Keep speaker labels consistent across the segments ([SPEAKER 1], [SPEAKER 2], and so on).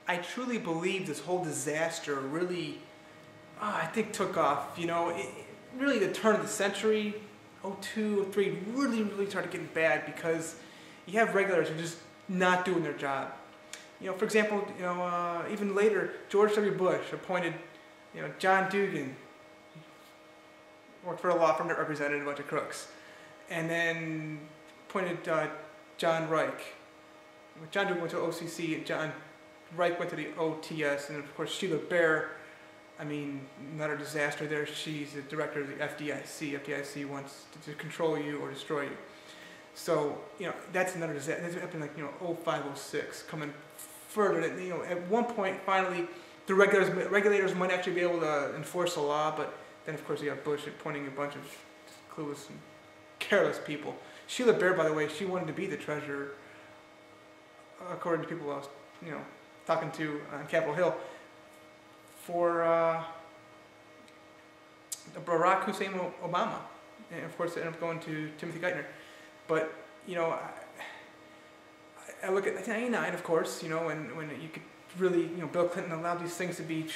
[SPEAKER 1] I truly believe this whole disaster really, I think took off. Really the turn of the century, '02, '03, really started getting bad because you have regulators who are just not doing their job. For example, even later, George W. Bush appointed, John Dugan, worked for a law firm that represented a bunch of crooks, and then appointed John Reich. John Dugan went to OCC, and John Reich went to the OTS, and of course Sheila Bair, another disaster there. She's the director of the FDIC. FDIC wants to control you or destroy you. So, that's another disaster. That's happened like, '05, '06, coming further. At one point, finally, the regulators might actually be able to enforce the law, but then, of course, you have Bush appointing a bunch of clueless and careless people. Sheila Bair, by the way, she wanted to be the treasurer, according to people I was, talking to on Capitol Hill, for Barack Hussein Obama. And, of course, it ended up going to Timothy Geithner. But, I look at 1999, of course, when you could really, Bill Clinton allowed these things to be,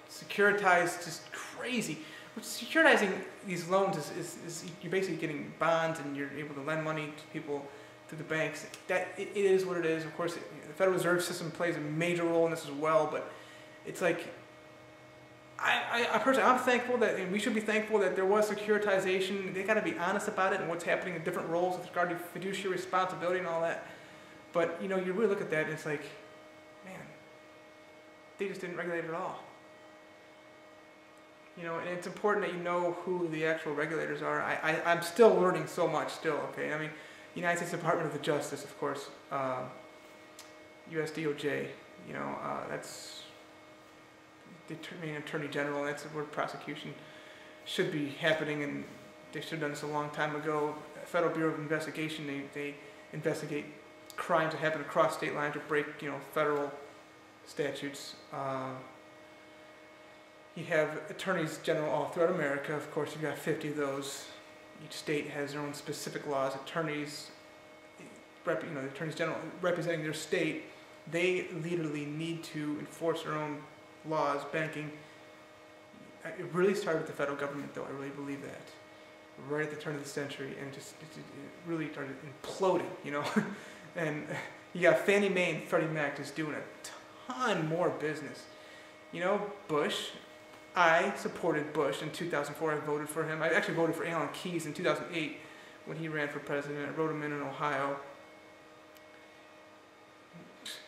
[SPEAKER 1] securitized just crazy. Which securitizing these loans is you're basically getting bonds and you're able to lend money to people through the banks. It is what it is. Of course, the Federal Reserve System plays a major role in this as well, but it's like, I personally, I'm thankful that, and we should be thankful that there was securitization. They got to be honest about it and what's happening in different roles with regard to fiduciary responsibility and all that. But, you really look at that and it's like, man, they just didn't regulate it at all. And it's important that you know who the actual regulators are. I'm still learning so much still, okay? United States Department of Justice, of course, US DOJ, that's the main Attorney General, and that's where prosecution should be happening, and they should have done this a long time ago. Federal Bureau of Investigation, they investigate crimes that happen across state lines or break, federal statutes. You have attorneys general all throughout America. Of course, you've got 50 of those. Each state has their own specific laws. Attorneys, the attorneys general representing their state, they literally need to enforce their own laws, banking. It really started with the federal government, though. I really believe that. Right at the turn of the century, and it really started imploding, And you got Fannie Mae and Freddie Mac just doing a ton more business. Bush. I supported Bush in 2004. I voted for him. I actually voted for Alan Keyes in 2008 when he ran for president. I wrote him in Ohio.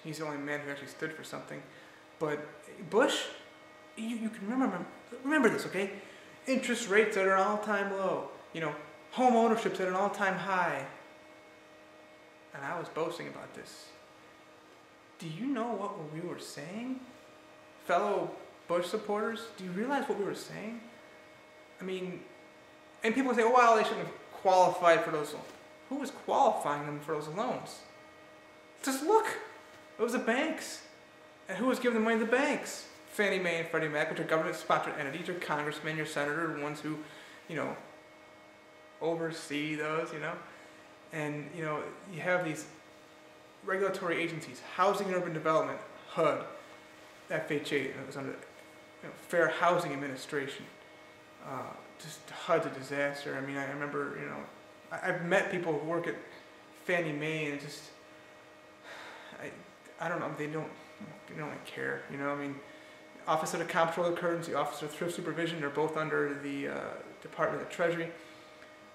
[SPEAKER 1] He's the only man who actually stood for something. But Bush, you can remember this, okay? Interest rates at an all-time low. Home ownership's at an all-time high. And I was boasting about this. Do you know what we were saying? Fellow Bush supporters, do you realize what we were saying? And people say, oh, well, they shouldn't have qualified for those loans. Who was qualifying them for those loans? Just look. It was the banks. And who was giving the money to the banks? Fannie Mae and Freddie Mac, which are government-sponsored entities, your congressmen, your senator, the ones who, oversee those, And, you have these regulatory agencies, Housing and Urban Development, HUD, FHA, it was under Fair Housing Administration. Just HUD's a disaster. I remember, I've met people who work at Fannie Mae and just, I don't know, they don't really care, Office of the Comptroller of the Currency, Office of Thrift Supervision, they're both under the Department of the Treasury,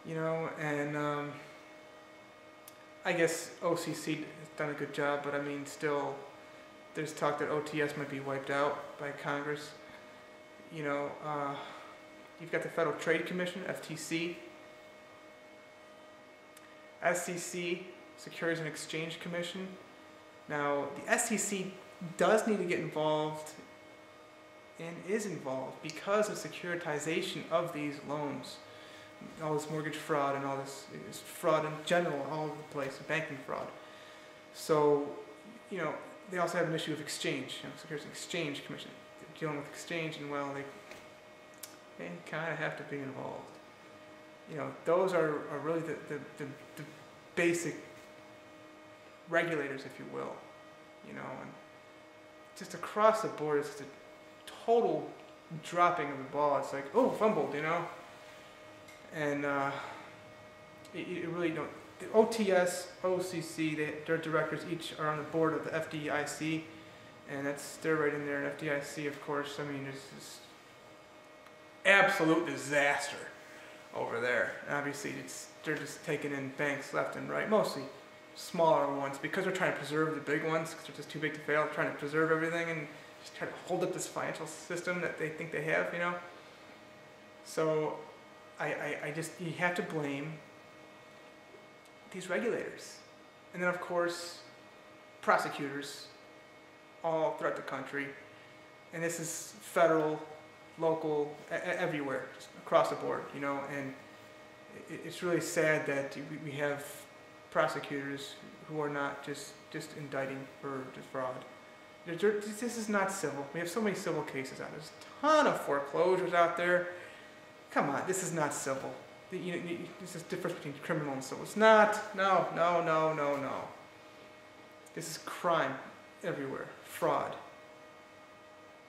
[SPEAKER 1] and I guess OCC has done a good job, but still, there's talk that OTS might be wiped out by Congress. You've got the Federal Trade Commission, FTC, SEC, Securities and Exchange Commission. Now, the SEC does need to get involved and is involved because of securitization of these loans. All this mortgage fraud and all this fraud in general all over the place, banking fraud. So, they also have an issue of exchange. Securities and Exchange Commission. They're dealing with exchange, and well, they kind of have to be involved. Those are really the basic regulators, if you will. And just across the board, it's just a total dropping of the ball. It's like, oh, fumbled, you know? And it really don't. The OTS, OCC, their directors each are on the board of the FDIC, and they're right in there. And FDIC, of course, I mean, it's just absolute disaster over there. Obviously, they're just taking in banks left and right, mostly smaller ones, because they're trying to preserve the big ones, because they're just too big to fail, trying to preserve everything and just try to hold up this financial system that they think they have, you know? So you have to blame these regulators. And then, of course, prosecutors all throughout the country. And this is federal, local, everywhere, just across the board, you know? And it's really sad that we have prosecutors who are not just indicting for fraud. This is not civil. We have so many civil cases out there. There's a ton of foreclosures out there. Come on, this is not civil. This is the difference between criminal and civil. It's not. No. This is crime everywhere. Fraud.